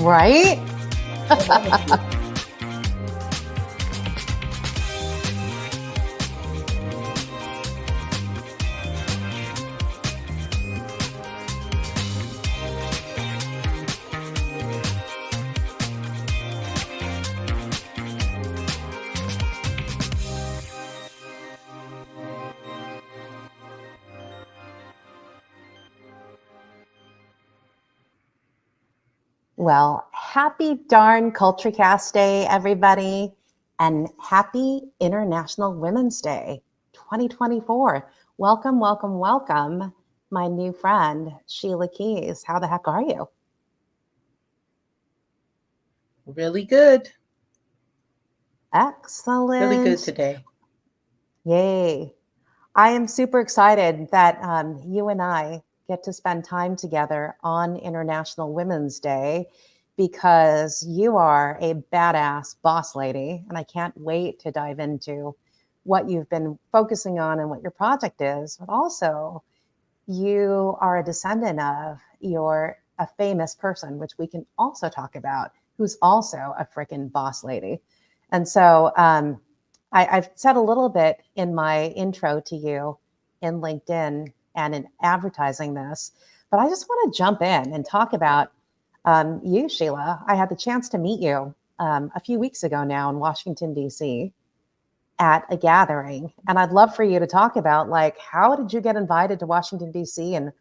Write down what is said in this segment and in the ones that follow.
Right? What about you? Well, happy darn CultureCast Day, everybody, and happy International Women's Day 2024. Welcome, welcome, welcome, my new friend, Sheila Keys. How the heck are you? Really good. Excellent. Really good today. Yay. I am super excited that you and I get to spend time together on International Women's Day because you are a badass boss lady. And I can't wait to dive into what you've been focusing on and what your project is. But also, you are a descendant of, you're a famous person, which we can also talk about, who's also a freaking boss lady. And so I've said a little bit in my intro to you in LinkedIn and in advertising this, but I just want to jump in and talk about you, Sheila. I had the chance to meet you a few weeks ago now in Washington, D.C. at a gathering. And I'd love for you to talk about, like, how did you get invited to Washington, D.C. and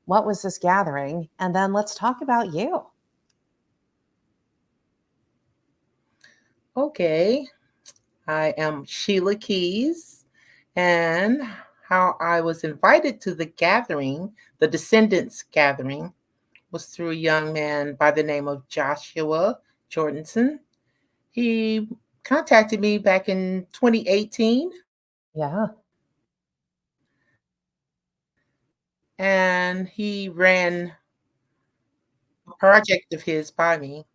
what was this gathering? And then let's talk about you. Okay. I am Sheila Keys, and how I was invited to the gathering, the Descendants gathering, was through a young man by the name of Joshua Jordanson. He contacted me back in 2018, Yeah. and he ran a project of his by me,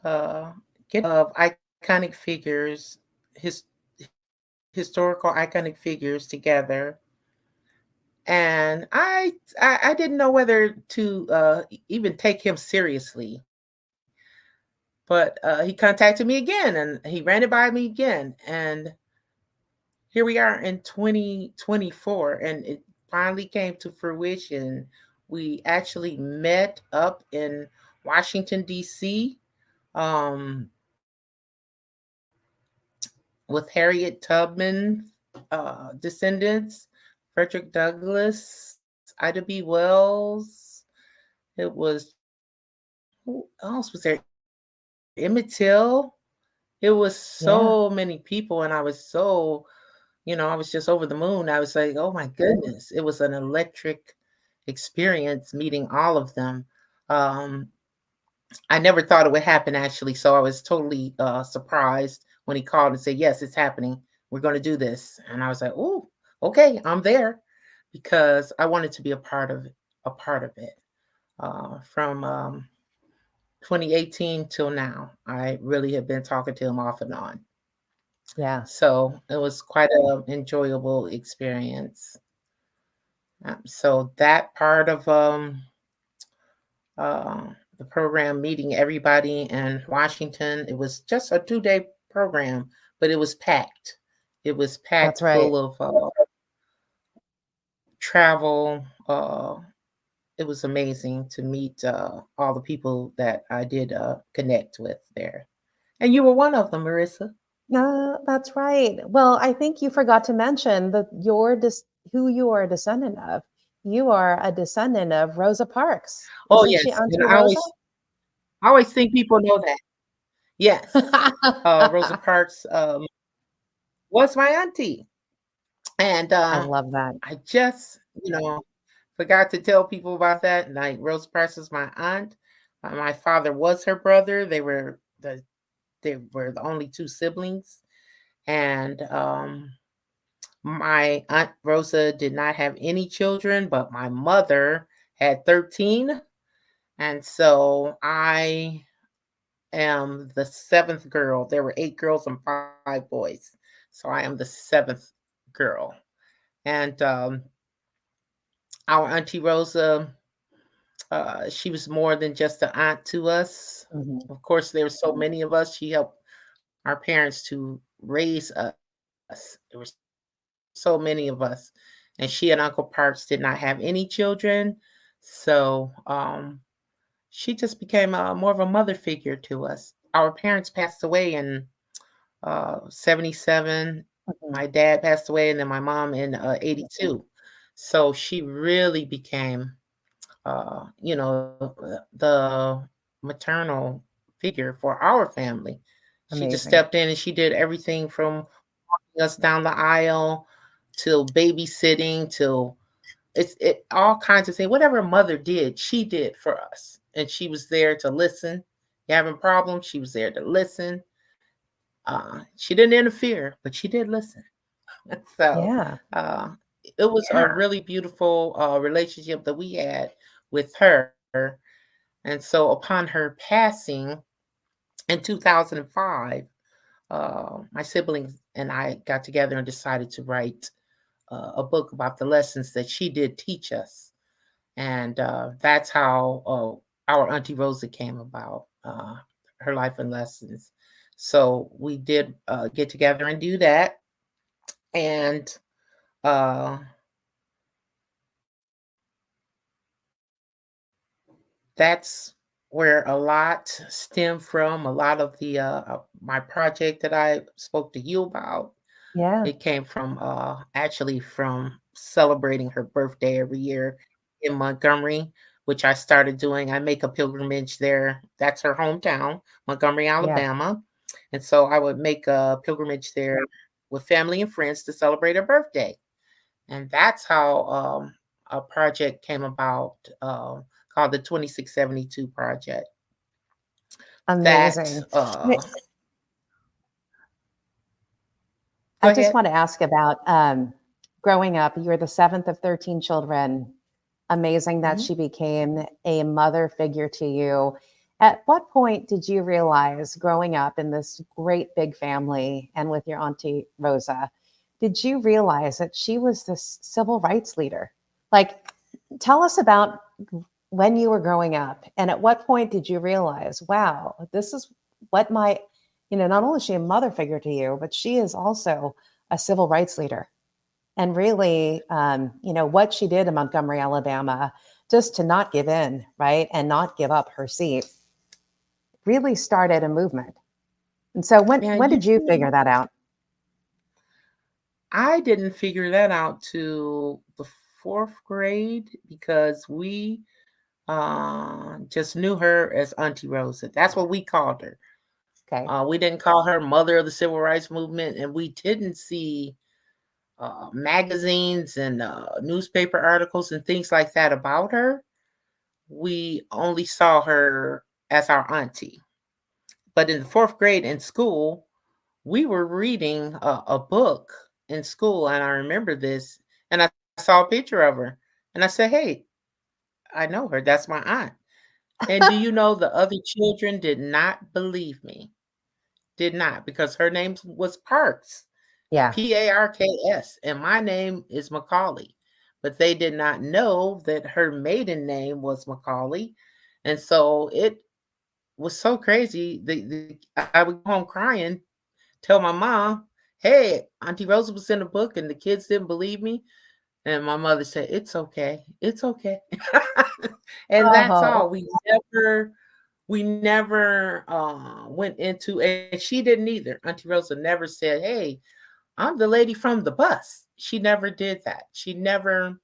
uh, get of iconic figures, his historical iconic figures together. And I didn't know whether to even take him seriously, but he contacted me again, and he ran it by me again, and here we are in 2024, and it finally came to fruition. We actually met up in Washington D.C. Um, with Harriet Tubman, Descendants, Frederick Douglass, Ida B. Wells. It was, who else was there? Emmett Till. It was Yeah. so many people, and I was so, I was just over the moon. I was like, oh my goodness. It was an electric experience meeting all of them. Um, I never thought it would happen actually, so I was totally surprised when he called and said, "Yes, it's happening. We're going to do this." And I was like, "Oh, okay, I'm there," because I wanted to be a part of it. From 2018 till now, I really have been talking to him off and on. Yeah. So it was quite an enjoyable experience. So that part of the program, meeting everybody in Washington. It was just a 2-day program, but it was packed. It was packed That's right. full of travel. It was amazing to meet all the people that I did connect with there. And you were one of them, Marissa. No, that's right. Well, I think you forgot to mention that who you are a descendant of. You are a descendant of Rosa Parks. Oh, Isn't she yes. And Auntie Rosa? I always think people know that. Yes. Rosa I Parks was my auntie. And love that. I just, forgot to tell people about that. Like Rosa Parks is my aunt. My father was her brother. They were the only two siblings, and my aunt Rosa did not have any children, but my mother had 13, and so I am the seventh girl. There were 8 girls and 5 boys, so I am the seventh girl, and our auntie Rosa She was more than just an aunt to us. Mhm. Of course, there were so many of us. She helped our parents to raise us. There were so many of us. And she and Uncle Parks did not have any children. So she just became more of a mother figure to us. Our parents passed away in 77. Mhm. My dad passed away, and then my mom in 82. So she really became, the maternal figure for our family. She just Amazing. stepped in and she did everything from us down the aisle till babysitting till it all kinds of things. Whatever a mother did, she did for us. And she was there to listen. You having problems, she was there to listen. She didn't interfere, but she did listen. So Yeah. uh, it was a really beautiful relationship that we had with her. And so upon her passing in 2005, my siblings and I got together and decided to write a book about the lessons that she did teach us. And that's how our Auntie Rosa came about, her life and lessons. So we did get together and do that. And uh, that's where a lot stemmed from. A lot of the my project that I spoke to you about, Yeah. it came from actually from celebrating her birthday every year in Montgomery, which I started doing. I make a pilgrimage there. That's her hometown, Montgomery, Yeah. Alabama. And so I would make a pilgrimage there with family and friends to celebrate her birthday. And that's how a project came about called the 2672 Project. That, Amazing. Wait, go I just ahead. want to ask about growing up. You were the seventh of 13 children. Amazing that Mhm. she became a mother figure to you. At what point did you realize, growing up in this great big family and with your Auntie Rosa, did you realize that she was this civil rights leader? Like, tell us about when you were growing up and at what point did you realize, wow, this is what my, not only is she a mother figure to you, but she is also a civil rights leader. And really, what she did in Montgomery, Alabama, just to not give in, right, and not give up her seat, really started a movement. And so, when Yeah, when did you figure that out? I didn't figure that out till the fourth grade because we just knew her as Auntie Rosa. That's what we called her. Okay. We didn't call her Mother of the Civil Rights Movement, and we didn't see magazines and newspaper articles and things like that about her. We only saw her as our auntie. But in the fourth grade in school, we were reading a book in school, and I remember this, and I saw a picture of her, and I said, "Hey, I know her. That's my aunt." And do you know the other children did not believe me? Did not, because her name was Parks, Yeah. Parks, and my name is Macaulay. But they did not know that her maiden name was Macaulay, and so it was so crazy. I would go home crying, tell my mom, "Hey, Auntie Rosa was in the book, and the kids didn't believe me." And my mother said, "It's okay, it's okay." And that's Oh, all. We never went into, and she didn't either. Auntie Rosa never said, "Hey, I'm the lady from the bus." She never did that. She never,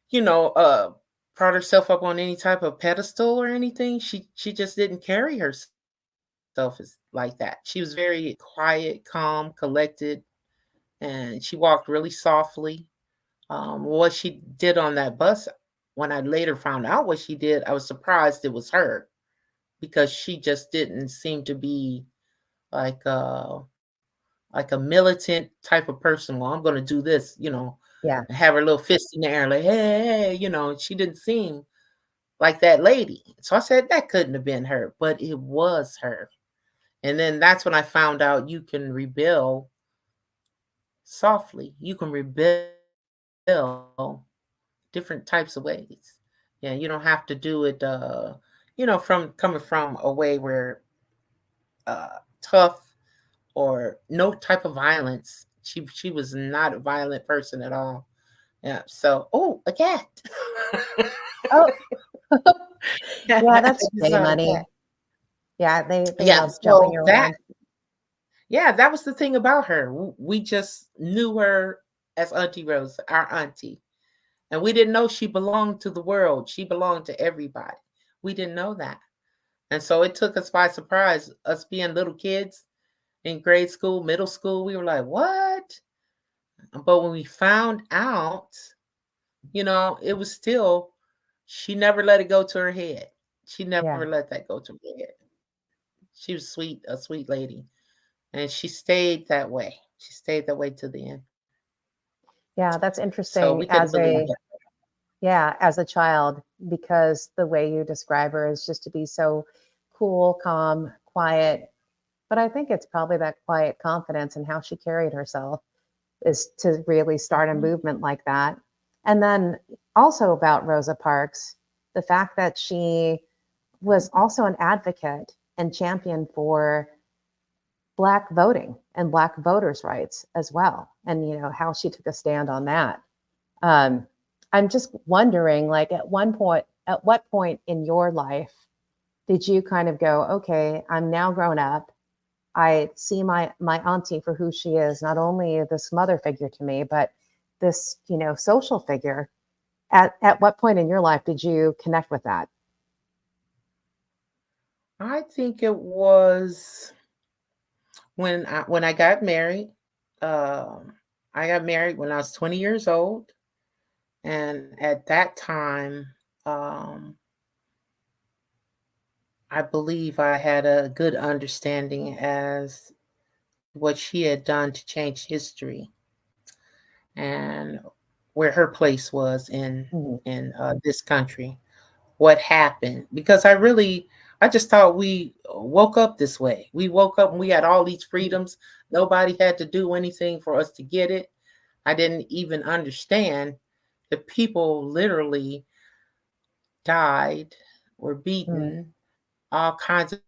you know, uh, brought herself up on any type of pedestal or anything. She just didn't carry herself as like that. She was very quiet, calm, collected, and she walked really softly. What she did on that bus, when I later found out what she did, I was surprised it was her because she just didn't seem to be like like a militant type of person. Well, I'm going to do this, yeah. and have her little fist in the air, like, hey, hey, she didn't seem like that lady. So I said that couldn't have been her, but it was her. And then that's when I found out you can rebel softly. You can rebel different types of ways. Yeah, you don't have to do it, from coming from a way where tough or no type of violence. She was not a violent person at all. Yeah. So, oh, a cat. Oh, yeah, I that's just J saw a cat. Money. Yeah, they Yeah. love jumping So that, around. yeah, that was the thing about her. We just knew her as Auntie Rose, our auntie, and we didn't know she belonged to the world. She belonged to everybody. We didn't know that, and so it took us by surprise. Us being little kids in grade school, middle school, we were like, "What?" But when we found out, it was still, she never let it go to her head. She never Yeah, let that go to her head. She was sweet, a sweet lady. And she stayed that way. She stayed that way to the end. yeah, that's So we interesting couldn't believe it. as a child, because the way you describe her is just to be so cool, calm, quiet. But I think it's probably that quiet confidence and how she carried herself is to really start a Mhm. movement like that. And then also about Rosa Parks, the fact that she was also an advocate and champion for Black voting and Black voters' rights as well. And, how she took a stand on that. Um, I'm just wondering, like, at what point in your life did you kind of go, okay, I'm now grown up. I see my auntie for who she is, not only this mother figure to me, but this, social figure. At what point in your life did you connect with that? I think it was when I got married. Um, I got married when I was 20 years old, and at that time, um, I believe I had a good understanding as what she had done to change history and where her place was in Mhm. this country. What happened, because I just thought we woke up this way. We woke up and we had all these freedoms. Nobody had to do anything for us to get it. I didn't even understand that people literally died, were Mm. beaten, all kinds of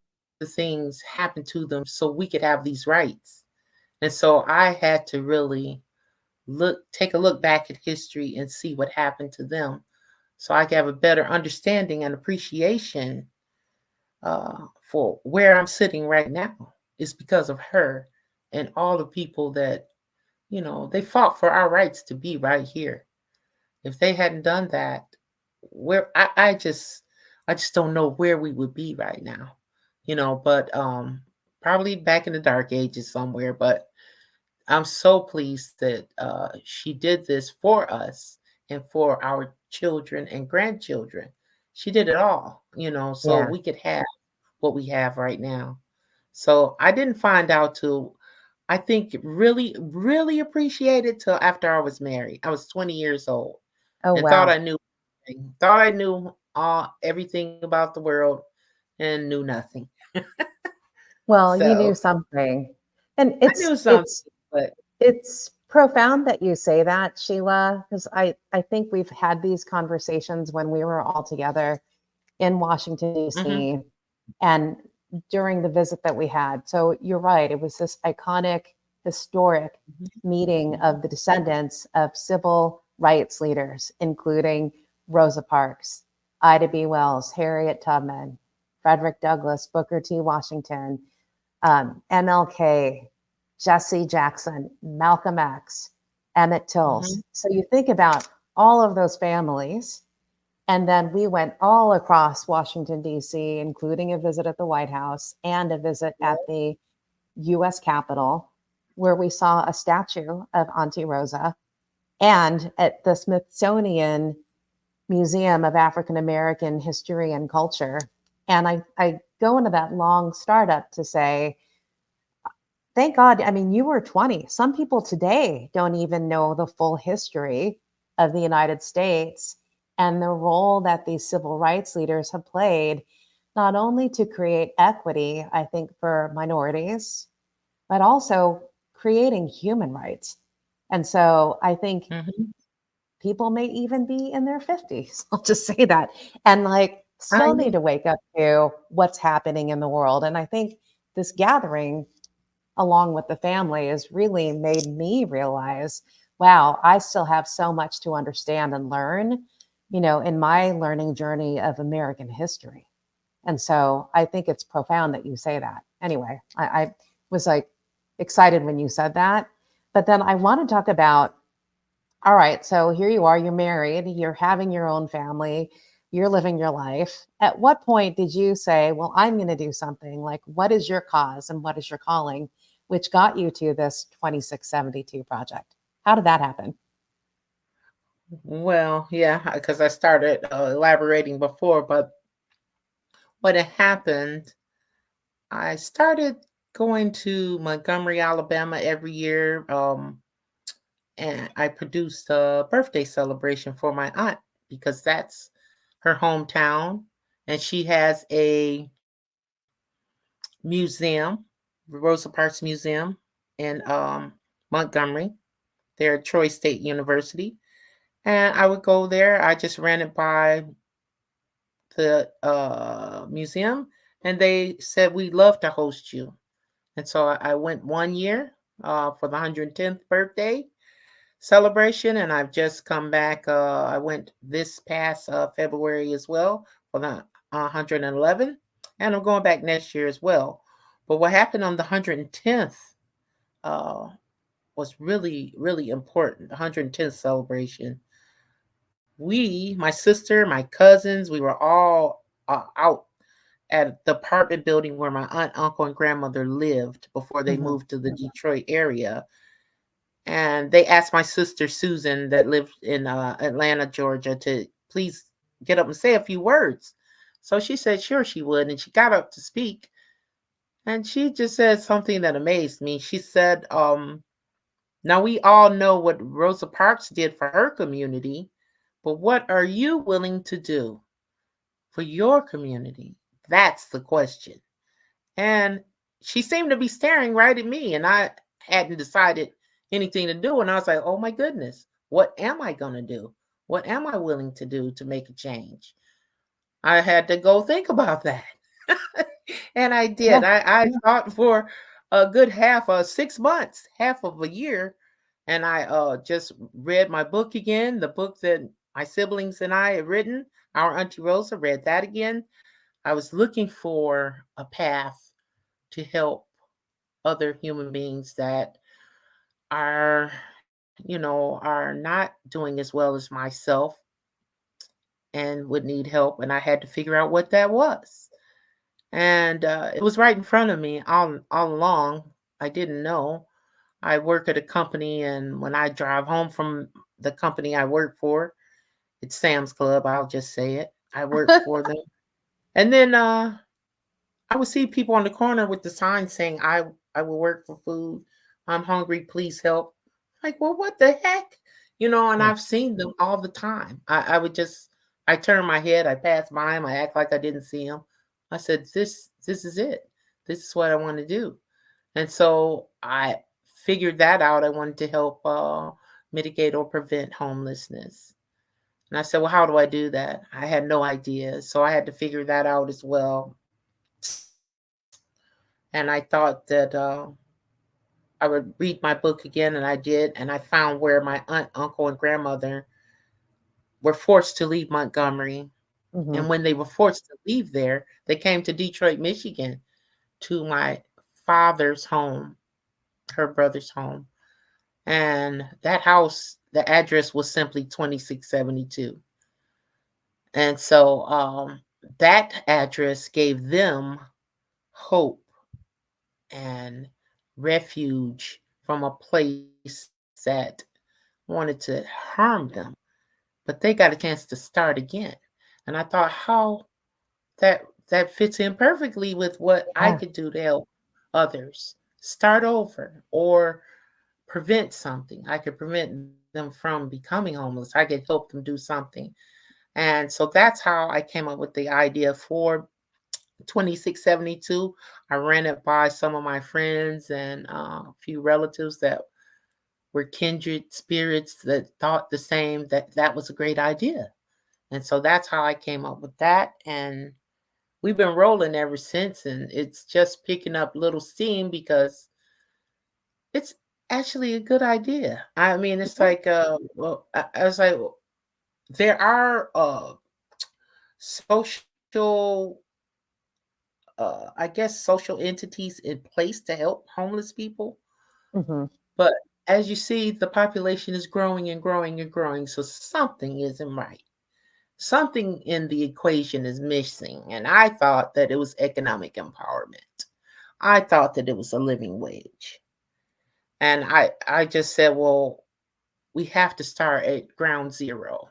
things happened to them so we could have these rights. And so I had to really take a look back at history and see what happened to them so I could have a better understanding and appreciation for where I'm sitting right now. Is because of her and all the people that, they fought for our rights to be right here. If they hadn't done that, where I just don't know where we would be right now. But probably back in the dark ages somewhere. But I'm so pleased that she did this for us and for our children and grandchildren. She did it all, so Yeah. we could have what we have right now. So I didn't find out till, I think, really, really appreciate it till after I was married. I was 20 years old Oh, and thought wow. I knew everything. Thought I knew everything about the world and knew nothing. Well, you knew So something. And I knew something, but it's profound that you say that, Sheila, because I think we've had these conversations when we were all together in Washington, mhm, D.C., and during the visit that we had. So you're right. It was this iconic, historic mhm, meeting mhm, of the descendants of civil rights leaders, including Rosa Parks, Ida B. Wells, Harriet Tubman, Frederick Douglass, Booker T. Washington, MLK, Jesse Jackson, Malcolm X, Emmett mhm. Tills. So you think about all of those families. And then we went all across Washington, D.C., including a visit at the White House and a visit at the US Capitol, where we saw a statue of Auntie Rosa, and at the Smithsonian Museum of African American History and Culture. And I go into that long startup to say, thank God. I mean, you were 20. Some people today don't even know the full history of the United States and the role that these civil rights leaders have played, not only to create equity, I think, for minorities, but also creating human rights. And so I think Mhm. people may even be in their 50s. I'll just say that. And like I still need know. to wake up to what's happening in the world. And I think this gathering, along with the family, has really made me realize, wow, I still have so much to understand and learn, in my learning journey of American history. And so I think it's profound that you say that. Anyway, I was like excited when you said that. But then I want to talk about, all right, so here you are, you're married, you're having your own family, you're living your life. At what point did you say, well, I'm going to do something? Like, what is your cause and what is your calling, which got you to this 2672 project? How did that happen? Well, yeah, because I started elaborating before, but what had happened, I started going to Montgomery, Alabama every year, and I produced a birthday celebration for my aunt because that's her hometown, and she has a museum, Rosa Parks Museum in Montgomery. There at Troy State University. And I would go there. I just ran it by the museum, and they said, we'd love to host you. And so I went one year for the 110th birthday celebration, and I've just come back. I went this past February as well for the 111th, and I'm going back next year as well. But what happened on the 110th uh, was really, really important. The 110th celebration. My sister, my cousins, we were all out at the apartment building where my aunt, uncle, and grandmother lived before they Hmm. moved to the Detroit area. And they asked my sister Susan, that lived in Atlanta, Georgia, to please get up and say a few words. So she said, sure, she would. And she got up to speak. And she just said something that amazed me. She said, now we all know what Rosa Parks did for her community, but what are you willing to do for your community? That's the question. And she seemed to be staring right at me, and I hadn't decided anything to do. And I was like, oh my goodness, what am I going to do? What am I willing to do to make a change? I had to go think about that. And I did. Yeah. I thought for a good 6 months, half of a year. And I just read my book again, the book that my siblings and I had written, Our Auntie Rosa, read that again. I was looking for a path to help other human beings that are, are not doing as well as myself and would need help. And I had to figure out what that was. And it was right in front of me all along. I didn't know. I work at a company, and when I drive home from the company I work for, it's Sam's Club. I'll just say it. I work for them. And then I would see people on the corner with the sign saying, I will work for food. I'm hungry. Please help. Like, well, what the heck? And Yeah. I've seen them all the time. I turn my head, I pass by them, I act like I didn't see them. I said, this is it. This is what I want to do. And so I figured that out. I wanted to help mitigate or prevent homelessness. And I said, well, how do I do that? I had no idea. So I had to figure that out as well. And I thought that I would read my book again, and I did. And I found where my aunt, uncle, and grandmother were forced to leave Montgomery. Hmm. And when they were forced to leave there, they came to Detroit, Michigan, to my father's home, her brother's home. And that house, the address was simply 2672. And so that address gave them hope and refuge from a place that wanted to harm them, but they got a chance to start again. And I thought how that fits in perfectly with what I Yeah. could do to help others start over or prevent something. I could prevent them from becoming homeless. I could help them do something. And so that's how I came up with the idea for 2672. I ran it by some of my friends and a few relatives that we're kindred spirits that thought the same, that that was a great idea. And so that's how I came up with that. And we've been rolling ever since. And it's just picking up little steam because it's actually a good idea. I mean, it's Yeah. like, I was like, there are social, I guess, social entities in place to help homeless people. Hmm. But as you see, the population is growing and growing and growing. So something isn't right. Something in the equation is missing. And I thought that it was economic empowerment. I thought that it was a living wage. And I just said, well, we have to start at ground zero.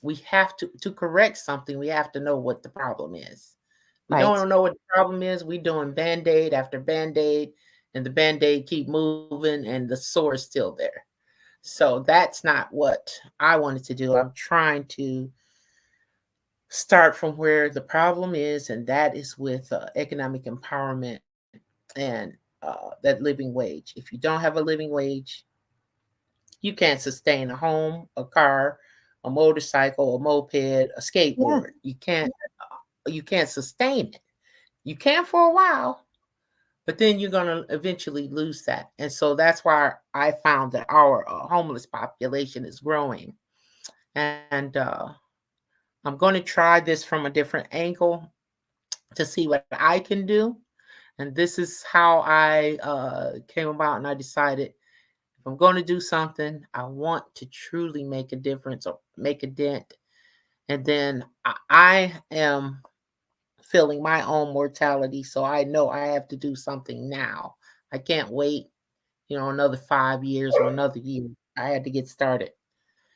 We have to correct something, we have to know what the problem is. We Right. don't know what the problem is, we doing band-aid after band-aid, and the band-aid keep moving and the sore is still there. So that's not what I wanted to do. I'm trying to start from where the problem is, and that is with economic empowerment and that living wage. If you don't have a living wage, you can't sustain a home, a car, a motorcycle, a moped, a Yeah. skateboard. You can't sustain it. You can for a while, but then you're going to eventually lose that. And so that's why I found that our homeless population is growing. And I'm going to try this from a different angle to see what I can do. And this is how I came about, and I decided if I'm going to do something, I want to truly make a difference or make a dent. And then I am feeling my own mortality, so I know I have to do something now. I can't wait, another 5 years or another year. I had to get started,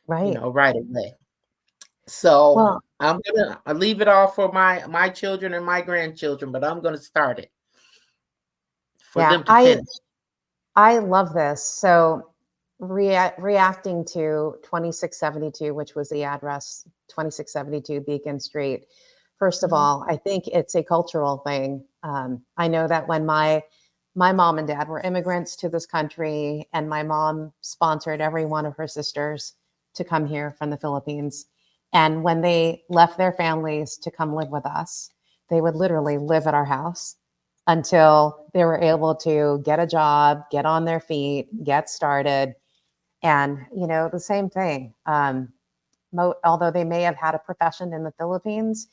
Right. right away. So Well, I'm gonna leave it all for my children and my grandchildren, but I'm gonna start it for yeah, them to finish. I love this. So, reacting to 2672, which was the address, 2672 Beacon Street. First of Mhm. all, I think it's a cultural thing. I know that when my mom and dad were immigrants to this country, and my mom sponsored every one of her sisters to come here from the Philippines. And when they left their families to come live with us, they would literally live at our house until they were able to get a job, get on their feet, get started. And, the same thing. Although they may have had a profession in the Philippines,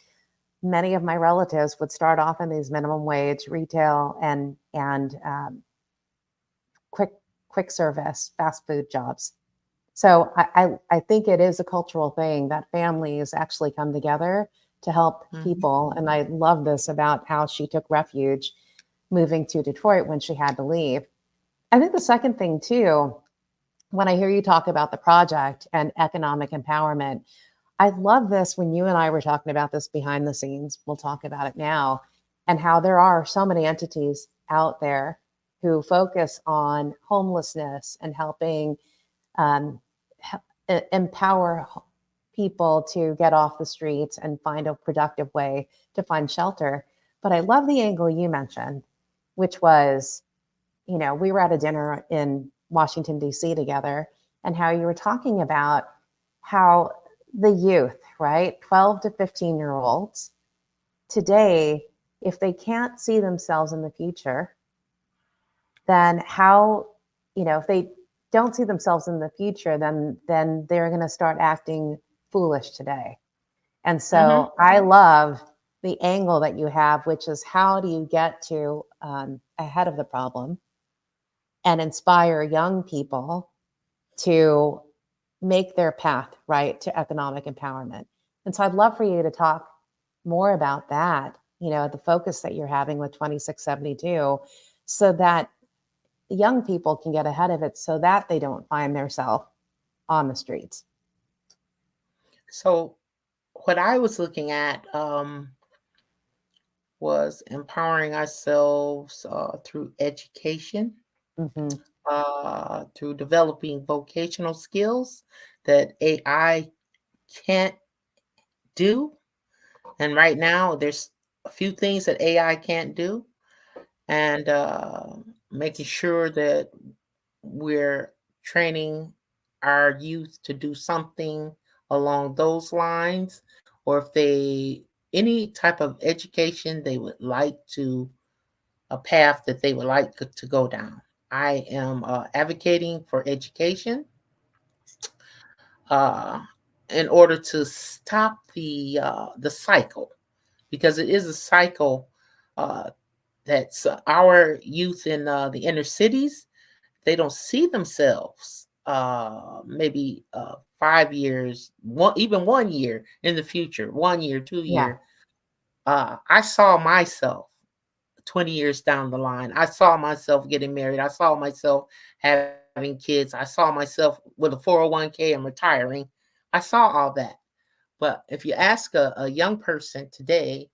many of my relatives would start off in these minimum wage retail and quick quick service fast food jobs. So I think it is a cultural thing that families actually come together to help Mhm. people. And I love this about how she took refuge moving to Detroit when she had to leave. I think the second thing, too, when I hear you talk about the project and economic empowerment, I love this when you and I were talking about this behind the scenes. We'll talk about it now, and how there are so many entities out there who focus on homelessness and helping um, empower people to get off the streets and find a productive way to find shelter. But I love the angle you mentioned, which was, we were at a dinner in Washington, D.C. together, and how you were talking about how the youth, right, 12 to 15-year-olds today, if they can't see themselves in the future, then how, if they don't see themselves in the future, then they're going to start acting foolish today. And Mhm. so I love the angle that you have, which is how do you get to ahead of the problem and inspire young people to make their path right to economic empowerment. And so I'd love for you to talk more about that, the focus that you're having with 2672, so that young people can get ahead of it so that they don't find themselves on the streets. So what I was looking at was empowering ourselves through education, Hmm. through developing vocational skills that AI can't do. And right now, there's a few things that AI can't do, and making sure that we're training our youth to do something along those lines, or if they any type of education they would like to a path that they would like to go down. I am advocating for education uh, in order to stop the cycle, because it is a cycle uh, that's our youth in the inner cities. They don't see themselves maybe 5 years, even 1 year in the future, 1 year, two Yeah. year. I saw myself 20 years down the line. I saw myself getting married. I saw myself having kids. I saw myself with a 401k and retiring. I saw all that. But if you ask a young person today,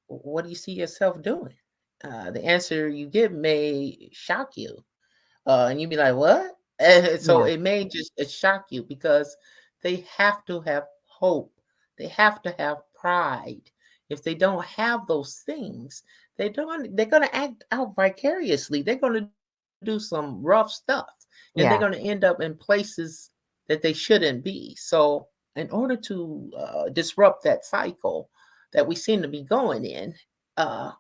what do you see yourself doing? The answer you give may shock you. And you'd be like, what? And so Yeah. it may just shock you, because they have to have hope. They have to have pride. If they don't have those things, they're gonna act out vicariously. They're gonna do some rough stuff, and they're gonna end Yeah. up in places that they shouldn't be. So in order to disrupt that cycle that we seem to be going in,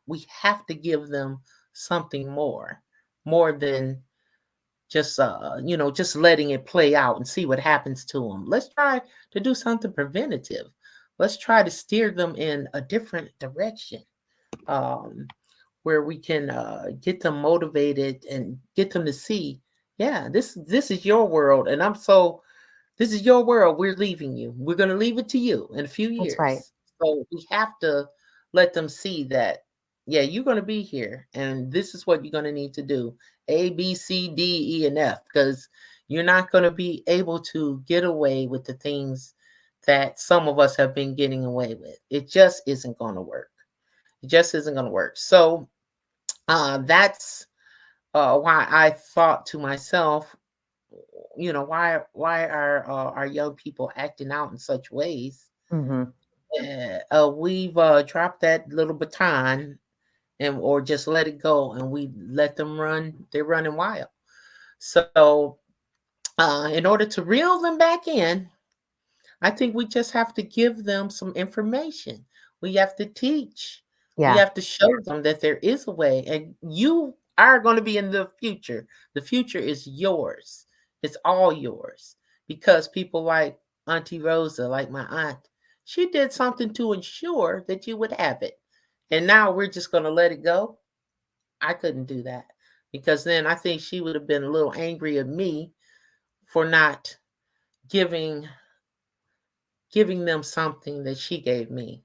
we have to give them something more than just letting it play out and see what happens to them. Let's try to do something preventative. Let's try to steer them in a different direction, um, where we can get them motivated and get them to see, yeah, this is your world, and this is your world. We're leaving you. We're going to leave it to you in a few That's right. years. So we have to let them see that, yeah, you're going to be here, and this is what you're going to need to do: A, B, C, D, E, and F, because you're not going to be able to get away with the things that some of us have been getting away with. It just isn't going to work. It just isn't going to work. So that's why I thought to myself, why are our young people acting out in such ways? Hmm. We've dropped that little baton, and or just let it go, and we let them run. They're running wild. So in order to reel them back in, I think we just have to give them some information. We have to teach. We Yeah. have to show them that there is a way, and you are going to be in the future. The future is yours. It's all yours, because people like Auntie Rosa, like my aunt, she did something to ensure that you would have it. And now we're just going to let it go. I couldn't do that, because then I think she would have been a little angry at me for not giving giving them something that she gave me.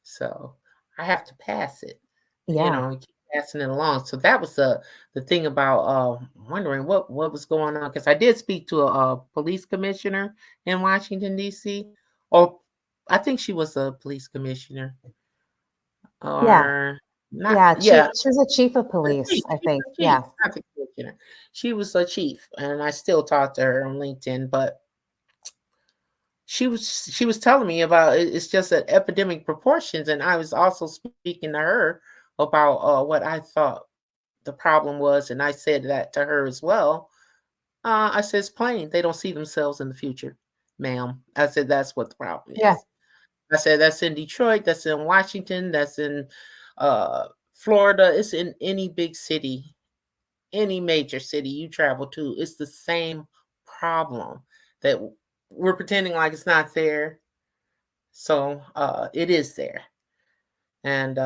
So I have to pass it, Yeah. and keep passing it along. So that was the thing about wondering what was going on, because I did speak to a police commissioner in Washington D.C. Or I think she was a police commissioner, Yeah. or not. Yeah. Yeah, She's a chief of the police, chief. I She was think. a chief, Yeah. not the commissioner. She was a chief, and I still talk to her on LinkedIn, but she was telling me about it's just at epidemic proportions, and I was also speaking to her about what I thought the problem was, and I said that to her as well. I said it's plain they don't see themselves in the future, ma'am. I said that's what the problem Yeah. is. I said that's in Detroit, that's in Washington, that's in uh, Florida. It's in any big city, any major city you travel to. It's the same problem that we're pretending like it's not there. So it is there, and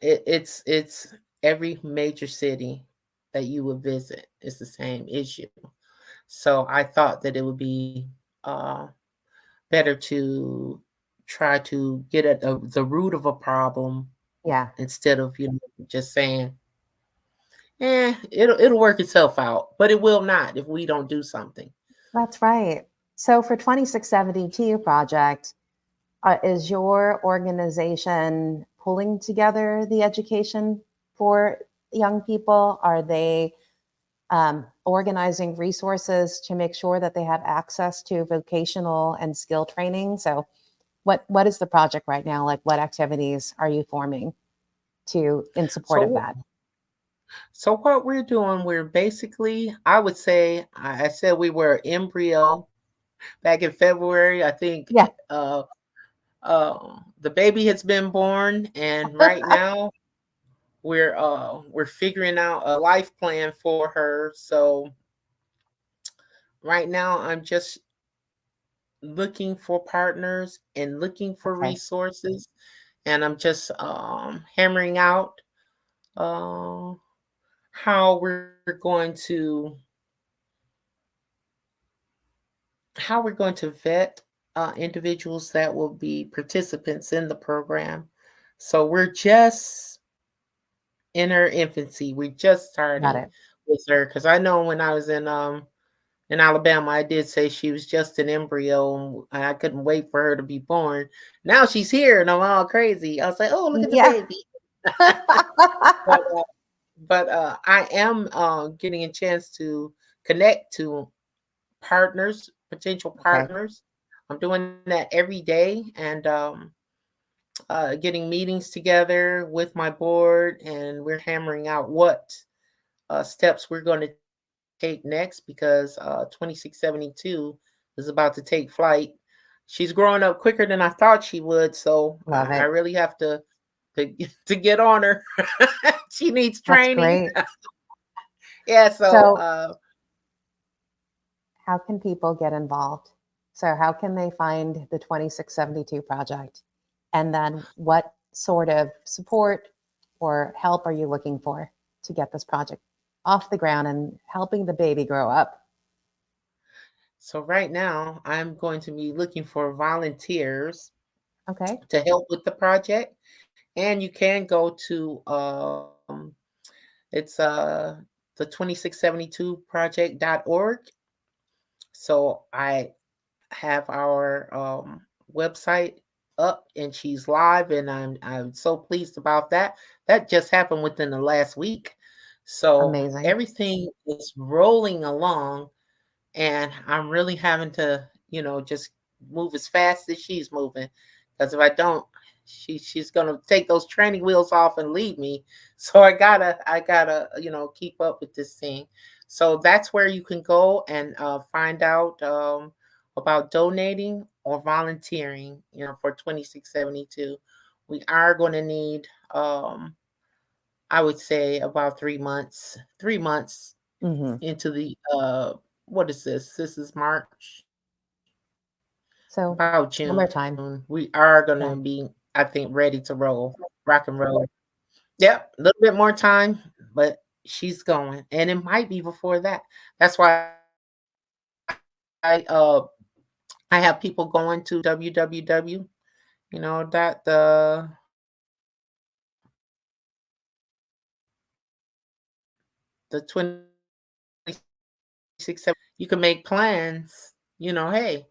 it's every major city that you would visit is the same issue. So I thought that it would be uh, better to try to get at the root of a problem, Yeah. instead of just saying, it'll work itself out, but it will not if we don't do something. That's right. So for 2670 Project, is your organization pulling together the education for young people? Are they organizing resources to make sure that they have access to vocational and skill training? So, what is the project right now? Like, what activities are you forming to in support of So that? So what we're doing, we're basically, I would say, I said we were embryo back in February. I think Yeah. the baby has been born, and right now we're figuring out a life plan for her. So right now I'm just looking for partners and looking for Okay. resources, and I'm just hammering out uh, how we're going to vet individuals that will be participants in the program. So we're just in her infancy. We're just Got starting it. with her because I know when I was in Alabama, I did say she was just an embryo, and I couldn't wait for her to be born. Now she's here, and I'm all crazy. I was like, "Oh, look at the Yeah. baby!" But I am getting a chance to connect to partners, potential Okay. partners. I'm doing that every day, and getting meetings together with my board, and we're hammering out what steps we're going to take next because 2672 is about to take flight. She's growing up quicker than I thought she would, so Love I it. really have to to get on her. She needs That's training. great. Yeah, so So, how can people get involved? So, how can they find the 2672 project? And then, what sort of support or help are you looking for to get this project off the ground and helping the baby grow up? right now I'm going to be looking for volunteers Okay. to help with the project, and you can go to it's the 2672project.org. So I have our website up, and she's live, and I'm so pleased about that. That just happened within the last week. So Amazing. everything is rolling along, and I'm really having to, just move as fast as she's moving. Because if I don't, she's gonna take those training wheels off and leave me. So I gotta keep up with this thing. So that's where you can go and find out about donating or volunteering. For 2672, we are going to need, I would say, about 3 months. 3 months Hmm. into the what is this? This is March, about So, June. We summertime. are gonna be, Yeah. I think, ready to roll, rock and roll. Yep, a little bit more time, but she's going, and it might be before that. That's why I have people going to www. That the 2672. You can make plans. Hey,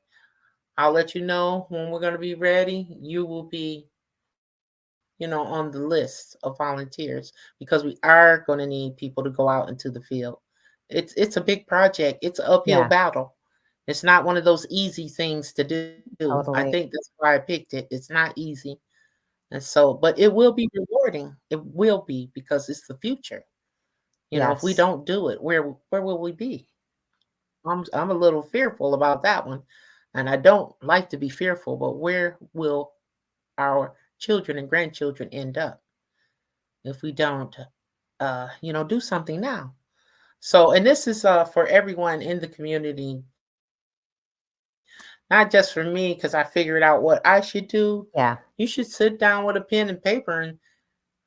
I'll let you know when we're going to be ready. You will be, on the list of volunteers because we are going to need people to go out into the field. It's a big project. It's an uphill Yeah. battle. It's not one of those easy things to do. I think that's Totally. why I picked it. It's not easy. And so, but it will be rewarding. It will be because it's the future. If we Yes. don't do it, where will we be? I'm a little fearful about that one. And I don't like to be fearful, but where will our children and grandchildren end up if we don't do something now? So, and this is for everyone in the community, not just for me, because I figured out what I should do. You should sit Yeah. down with a pen and paper and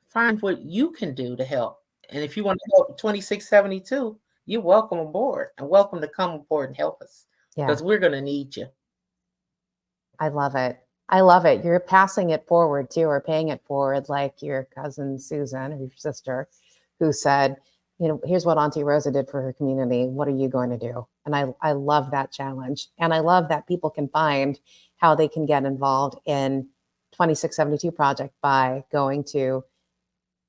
find what you can do to help. And if you want to help 2672, you're welcome aboard and welcome to come aboard and help us because we're Yeah. going to need you. I love it. I love it. You're passing it forward too, or paying it forward, like your cousin Susan, or your sister, who said, here's what Auntie Rosa did for her community. What are you going to do? And I love that challenge. And I love that people can find how they can get involved in 2672 Project by going to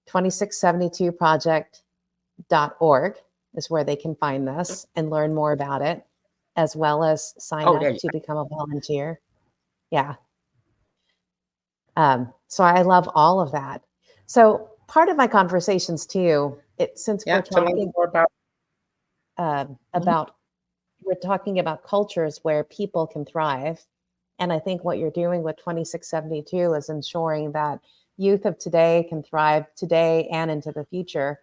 2672project.org is where they can find this and learn more about it, as well as sign Oh, up there you to become a volunteer. Yeah. So I love all of that. So part of my conversations too Since we're Yeah, to learn talking more about. Mhm. about we're talking about cultures where people can thrive, and I think what you're doing with 2672 is ensuring that youth of today can thrive today and into the future.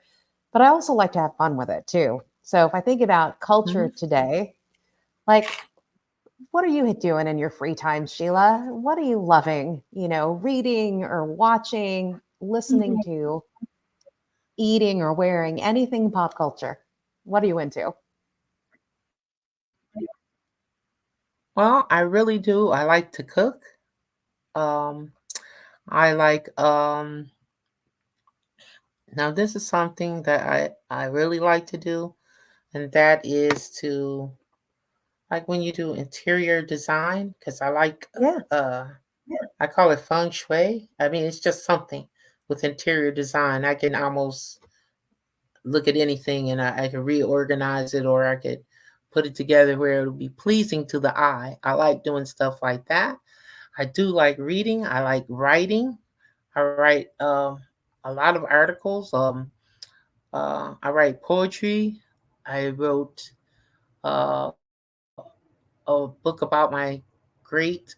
But I also like to have fun with it too. So if I think about culture Mhm. today, like, what are you doing in your free time, Sheila? What are you loving, reading or watching, listening to, eating or wearing, anything pop culture? What are you into? Well, I really do. I like to cook. Um, I like now this is something that I really like to do, and that is to like when you do interior design because I like Yeah. I call it feng shui. I mean, it's just something with interior design. I can almost look at anything and I could reorganize it or I could put it together where it'll be pleasing to the eye. I like doing stuff like that. I do like reading. I like writing. I write a lot of articles. I write poetry. I wrote uh, a book about my great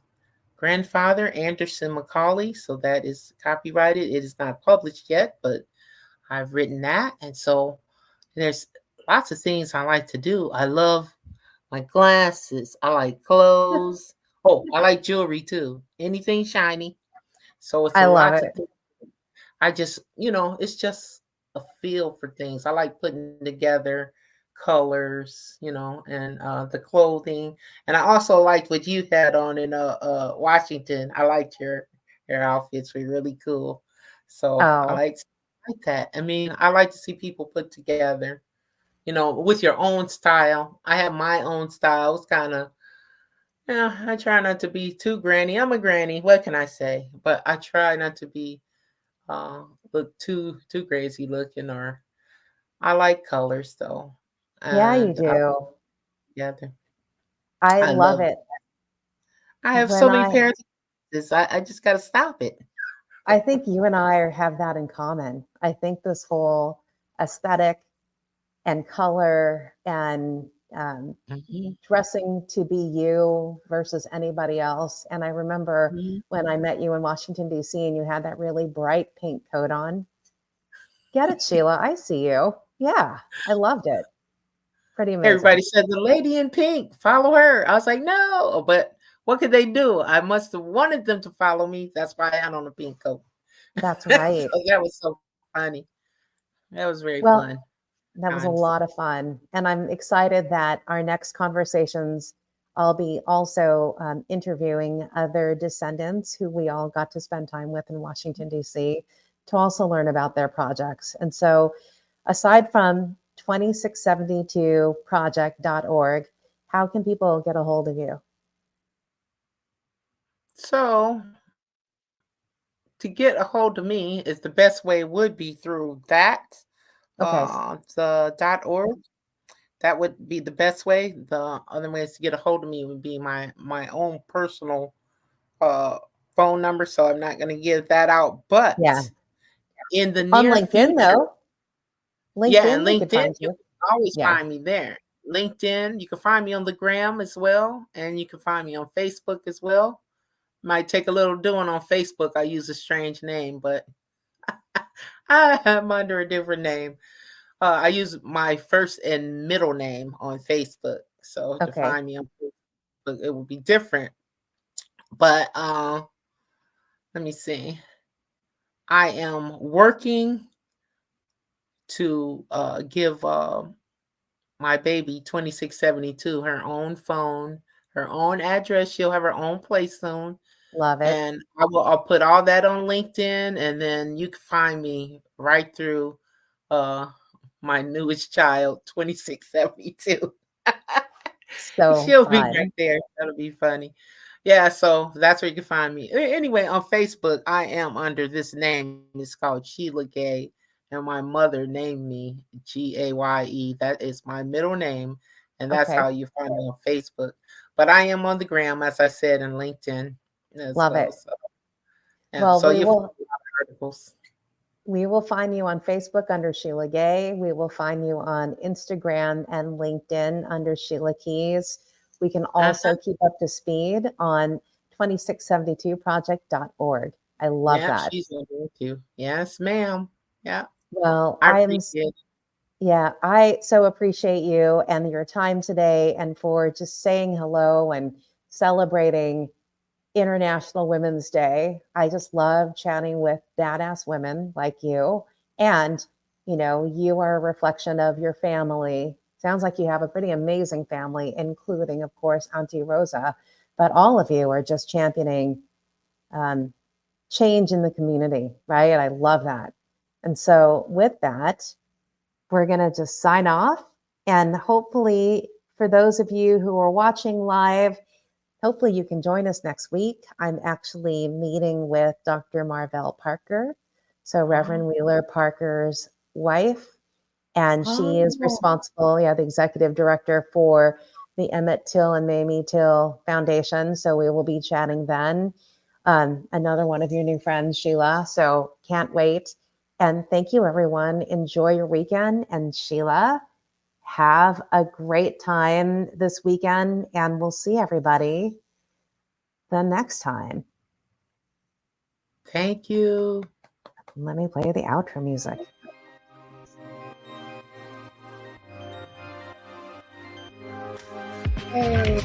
grandfather, Anderson Macaulay. So that is copyrighted. It is not published yet, but I've written that. And so there's lots of things I like to do. I love my glasses. I like clothes. Oh, I like jewelry too. Anything shiny. So it's I love lots of it. things. I just, it's just a feel for things. I like putting together colors, and the clothing. And I also liked what you had on in Washington. I liked your outfits were really cool. So I Oh, like that. I mean, I like to see people put together, with your own style. I have my own style. It's kind of, yeah, I try not to be too granny. I'm a granny. What can I say? But I try not to be look too crazy looking or I like colors though. yeah, you And I put do. it together. I I love love it. I have When so many I pairs of glasses. I just gotta stop it. I think you and I have that in common. I think this whole aesthetic and color and Mhm, dressing to be you versus anybody else. And I remember mhm. when I met you in Washington, D.C., and you had that really bright pink coat on. Get it, Sheila. I see you. Yeah, I loved it. Pretty amazing. Everybody said the lady in pink, follow her. I was like, no, but what could they do? I must have wanted them to follow me. That's why I had on a pink coat. That's So right. that was so funny. That was very fun Well, that was a times. lot of fun. And I'm excited that our next conversations, I'll be also interviewing other descendants who we all got to spend time with in Washington, D.C., to also learn about their projects. And so, aside from 2672project.org, how can people get a hold of you? So to get a hold of me is the best way would be through that Okay. the .org. That would be the best way. The other ways to get a hold of me would be my own personal uh phone number, so I'm not going to give that out. Yeah. But in the On near LinkedIn, future, though, yeah, and LinkedIn, they could LinkedIn, find you you. can always Yeah. find me there. LinkedIn, you can find me on the gram as well, and you can find me on Facebook as well. Might take a little doing on Facebook. I use a strange name, but I'm under a different name. I use my first and middle name on Facebook. So to Okay. find me on Facebook, it would be different. But let me see. I am working to give my baby 2672 her own phone, her own address. She'll have her own place soon. Love it. And I'll put all that on LinkedIn, and then you can find me right through uh, my newest child, 2672. So She'll be right fun. there. That'll be funny. Yeah, so that's where you can find me. Anyway, on Facebook, I am under this name. It's called Sheila Gay, and my mother named me Gaye. That is my middle name, and that's how Okay. you find me on Facebook. But I am on the gram, as I said, and LinkedIn as Love well. it. So yeah, Well, so we you'll find will a lot of articles. We will find you on Facebook under Sheila Gay. We will find you on Instagram and LinkedIn under Sheila Keys. We can Uh-huh. also keep up to speed on 2672project.org. I love Yep, that. she's on there too. Yes, ma'am. Yep. Well, I appreciate it. yeah, I so appreciate you and your time today and for just saying hello and celebrating International Women's Day. I just love chatting with badass women like you. And, you are a reflection of your family. Sounds like you have a pretty amazing family, including, of course, Auntie Rosa. But all of you are just championing um, change in the community, right? And I love that. And so, with that, we're going to just sign off. And hopefully, for those of you who are watching live, hopefully you can join us next week. I'm actually meeting with Dr. Marvell Parker, so Oh, Reverend Wheeler Parker's wife, and she is oh, responsible, the executive director for the Emmett Till and Mamie Till Foundation. So we will be chatting then. Another one of your new friends, Sheila. So can't wait. And thank you, everyone. Enjoy your weekend. And Sheila, have a great time this weekend. And we'll see everybody the next time. thank you. Let me play the outro music. Hey.